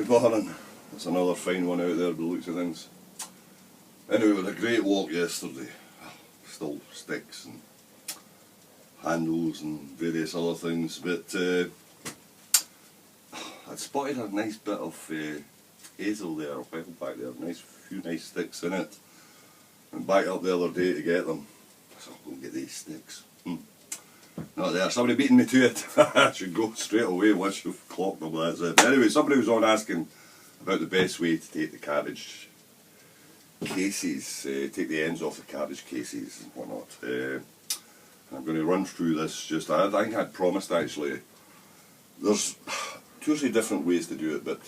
McMorran. That's another fine one out there by the looks of things. Anyway, we had a great walk yesterday. Still sticks and handles and various other things, but I'd spotted a nice bit of hazel there, a while back there, few nice sticks in it. Went back up the other day to get them. So I'll go get these sticks. Not there, somebody beating me to it. I should go straight away once you've clocked them, that's it. But anyway, somebody was on asking about the best way to take the cartridge cases, take the ends off the cartridge cases and whatnot. I'm going to run through this I think I'd promised actually. There's 2 or 3 different ways to do it, but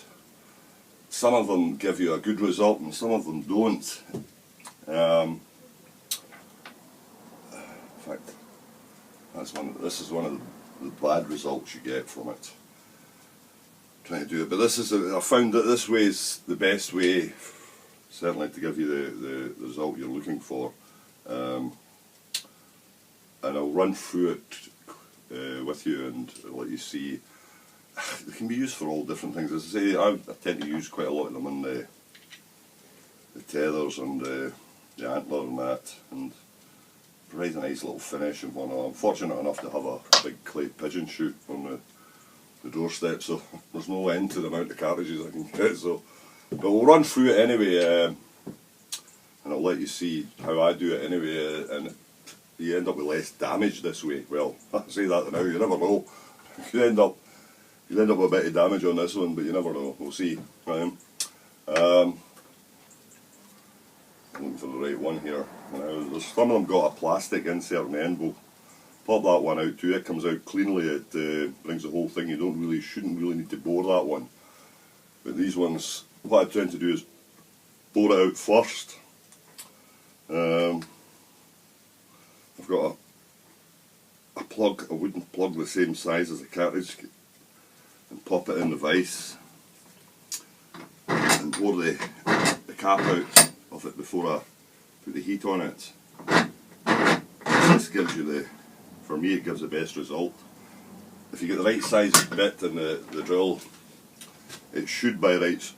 some of them give you a good result and some of them don't. In fact, this is one of the bad results you get from it. Trying to do it, but I found that this way is the best way, certainly to give you the result you're looking for. And I'll run through it with you and let you see. They can be used for all different things. As I say, I tend to use quite a lot of them on the tethers and the antler and that, and provides a nice little finish and whatnot. I'm fortunate enough to have a big clay pigeon chute on the doorstep, so there's no end to the amount of cartridges I can get. So, but we'll run through it anyway, and I'll let you see how I do it anyway, and you end up with less damage this way. Well, I say that now, you never know. You end up with a bit of damage on this one, but you never know. We'll see. Looking for the right one here. There's some of them got a plastic insert in the end. We'll pop that one out too. It comes out cleanly. It brings the whole thing. You shouldn't really need to bore that one. But these ones, what I tend to do is bore it out first. I've got a wooden plug the same size as the cartridge, and pop it in the vise and bore the cap out of it before I put the heat on it. This gives you for me it gives the best result. If you get the right size bit in the drill, it should by rights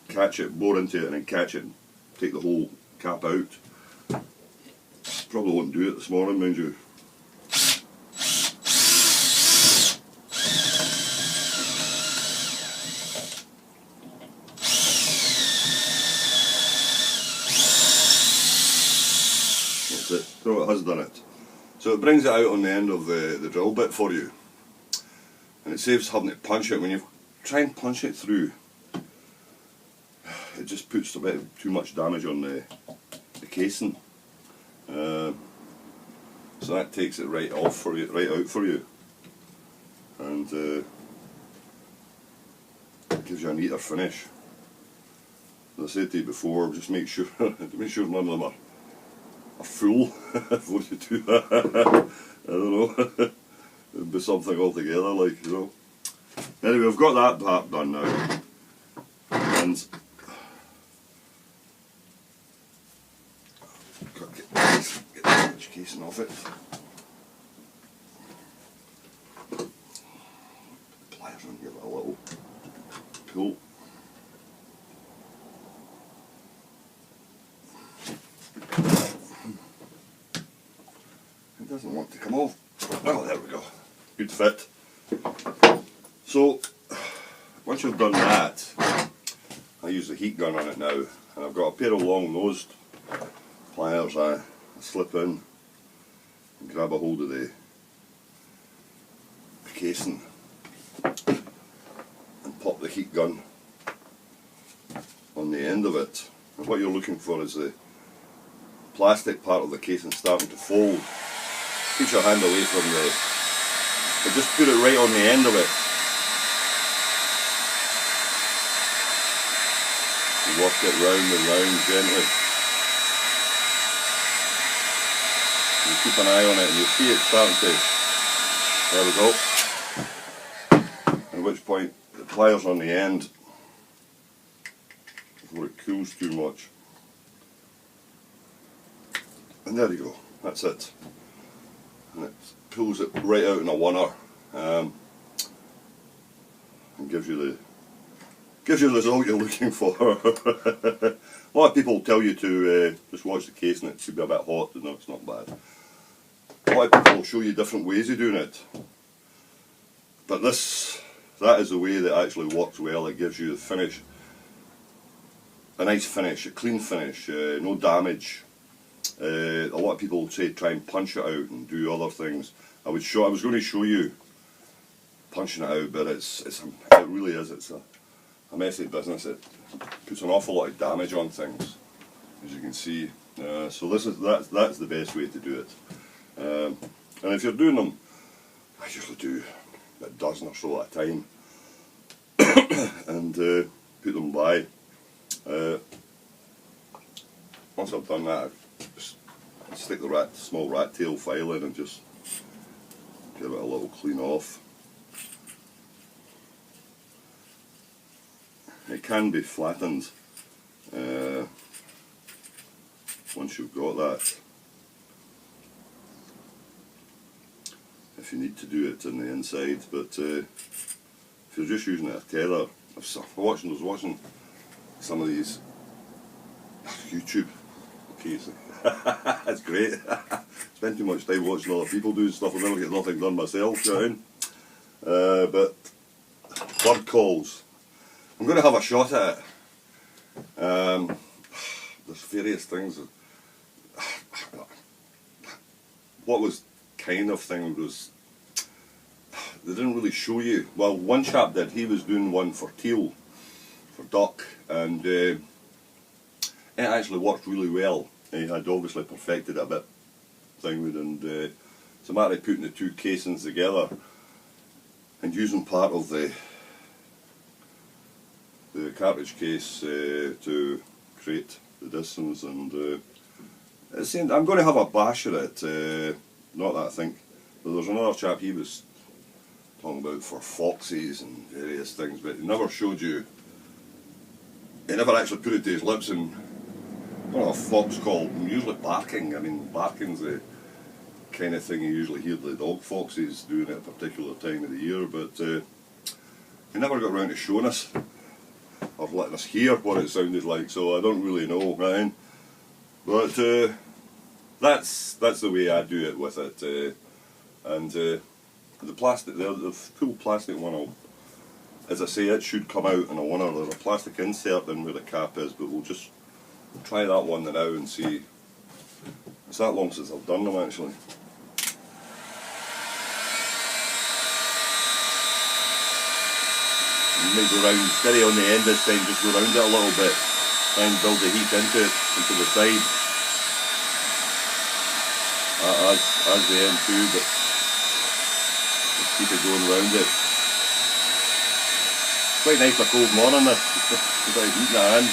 catch it, bore into it and then catch it and take the whole cap out. Probably won't do it this morning, mind you. That's it, so it has done it. So it brings it out on the end of the drill bit for you, and it saves having to punch it. When you try and punch it through, it just puts a bit too much damage on the casing. So that takes it right out for you, and it gives you a neater finish. As I said to you before, just make sure none of them are full before you do that. I don't know. It'd be something altogether, like, you know. Anyway, we've got that part done now, and get the casing off it. Pliers and give it a little pull. It doesn't want to come off. Oh, there we go. Good fit. So, once you've done that, I use the heat gun on it now, and I've got a pair of long-nosed pliers. I slip in and grab a hold of the casing and pop the heat gun on the end of it. And what you're looking for is the plastic part of the casing starting to fold. Keep your hand away from but just put it right on the end of it. You work it round and round gently. You keep an eye on it and you see it starting to, there we go. At which point the pliers on the end, before it cools too much. And there you go, that's it. And it pulls it right out in a 1er, and gives you gives you the result you're looking for. A lot of people tell you to just watch the case and it should be a bit hot. No, it's not bad. A lot of people will show you different ways of doing it. But that is the way that actually works well. It gives you the finish, a nice finish, a clean finish, no damage. A lot of people say try and punch it out and do other things. I was going to show you punching it out, but it really is. It's a messy business. It puts an awful lot of damage on things, as you can see. So that's the best way to do it. And if you're doing them, I usually do a dozen or so at a time, and put them by. Once I've done that, I just stick the small rat tail file in and just give it a little clean off. It can be flattened once you've got that, if you need to do it in the inside, but if you're just using it as a tether, I was watching some of these YouTube cases. That's great. Spend too much time watching other people do stuff, I never get nothing done myself, you know what I mean? But bird calls, I'm going to have a shot at it. There's various things. What was kind of thing was, they didn't really show you. Well, one chap did. He was doing one for teal, for duck, and it actually worked really well. He had obviously perfected it a bit, and it's a matter of putting the two casings together and using part of the cartridge case to create the distance. And I'm going to have a bash at it. Not that I think, but there's another chap, he was talking about for foxes and various things, but he never showed you. He never actually put it to his lips, and I don't know what a fox call, usually barking. I mean, barking's the kind of thing you usually hear the dog foxes doing at a particular time of the year, but he never got around to showing us or letting us hear what it sounded like, so I don't really know, right? But that's the way I do it with it, and the plastic, the full plastic one, as I say, it should come out in a winner. There's a plastic insert in where the cap is, but we'll try that one now and see. It's that long since I've done them actually. You may go round, steady on the end this time, just go round it a little bit, try and build the heat into it, into the side. As the end too, but just keep it going round it. Quite nice a cold morning this, without heat in the hand.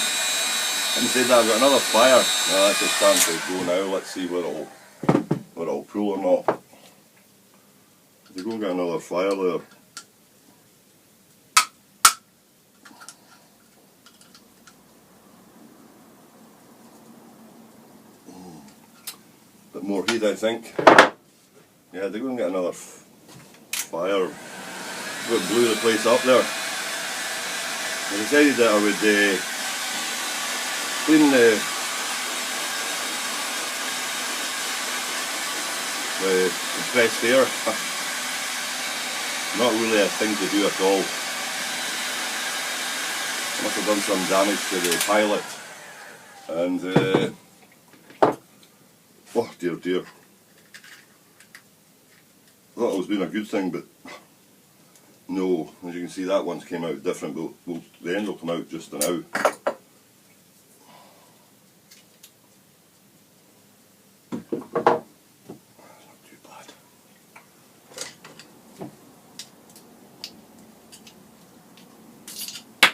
Having said that, I've got another fire. That's just starting to go now. Let's see whether it'll pull or not. If you go and get another fire there. Bit more heat, I think. Yeah, they go and get another fire. It blew the place up there. I decided that I would clean the compressed air. Not really a thing to do at all. I must have done some damage to the pilot, and oh dear dear. I thought it was doing a good thing, but no. As you can see, that one's came out different, but the end will come out just now.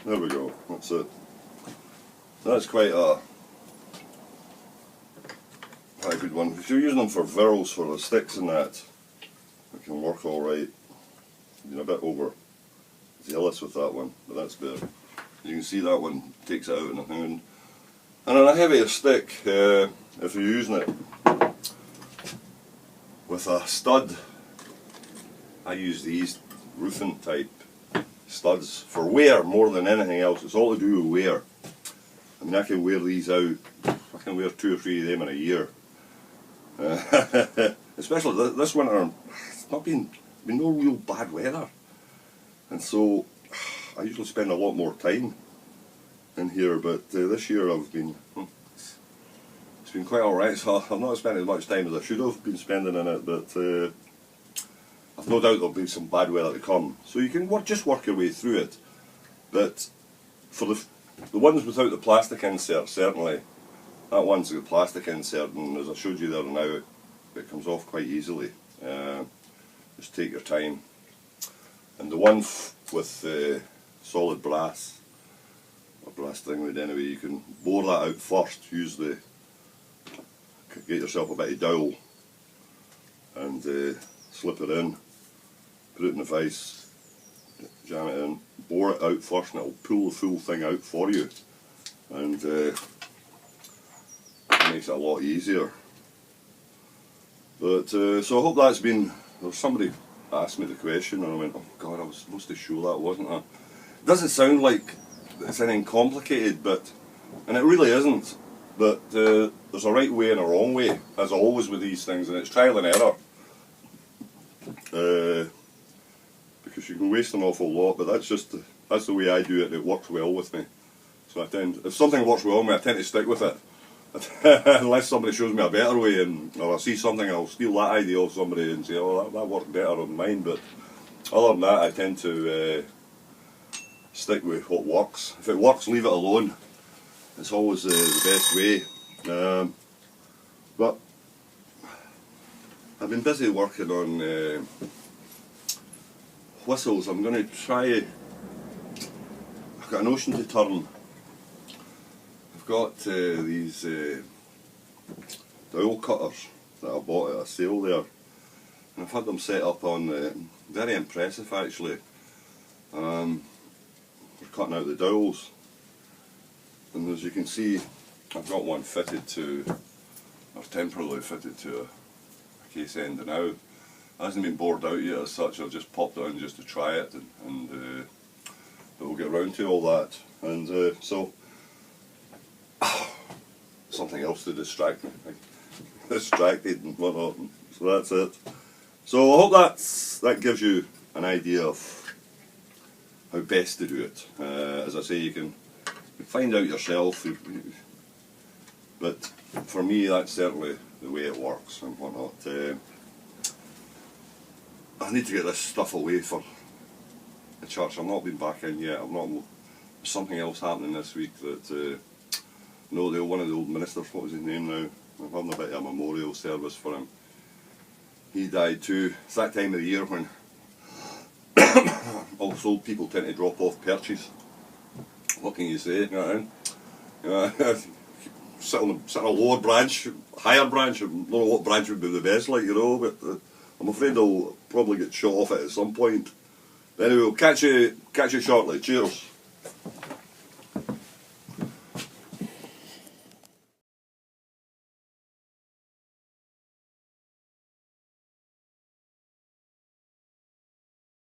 There we go, that's it. That's quite a good one. If you're using them for virls, for the sticks and that, it can work alright. Been a bit over zealous with that one, but that's better. You can see that one takes it out in a hand. And on a heavier stick, if you're using it with a stud, I use these roofing type studs for wear more than anything else. It's all to do with wear. I mean, I can wear these out. I can wear 2 or 3 of them in a year. Especially this winter, it's not been no real bad weather, and so I usually spend a lot more time in here. But this year it's been quite alright. So I've not spent as much time as I should have been spending in it. But I've no doubt there'll be some bad weather to come. So you can just work your way through it. But for the ones without the plastic insert, certainly. That one's got plastic insert, and as I showed you there now, it comes off quite easily. Just take your time. And the one with solid brass, or brass thingamid anyway, you can bore that out first. Get yourself a bit of dowel and slip it in, put it in the vise, jam it in, bore it out first, and it'll pull the full thing out for you. And makes it a lot easier. But so I hope that's been. There was somebody asked me the question, and I went, "Oh God, I was supposed to show that, wasn't I?" It doesn't sound like it's anything complicated, and it really isn't. But there's a right way and a wrong way, as always with these things, and it's trial and error. Because you can waste an awful lot, but that's the way I do it. It works well with me. So if something works well with me, I tend to stick with it. Unless somebody shows me a better way, or I see something, I'll steal that idea off somebody and say, "Oh, that worked better than mine." But other than that, I tend to stick with what works. If it works, leave it alone. It's always the best way. But I've been busy working on whistles. I'm going to try. I've got an ocean to turn. Got these dowel cutters that I bought at a sale there, and I've had them set up on, very impressive actually. We're cutting out the dowels, and as you can see, I've got one fitted to, or temporarily fitted to a case end now. It hasn't been bored out yet as such. I've just popped it in just to try it, and we'll get round to all that. And so something else to distract me, distracted and whatnot. So that's it. So I hope that gives you an idea of how best to do it. As I say, you can find out yourself, but for me that's certainly the way it works and whatnot. I need to get this stuff away for the church. I've not been back in yet. There's something else happening this week that no, one of the old ministers, what was his name now? I'm having a bit of a memorial service for him. He died too. It's that time of the year when also old people tend to drop off perches. What can you say? You know, sit on a lower branch, higher branch. I don't know what branch would be the best, like, you know, but I'm afraid they'll probably get shot off it at some point. Anyway, we'll catch you shortly. Cheers.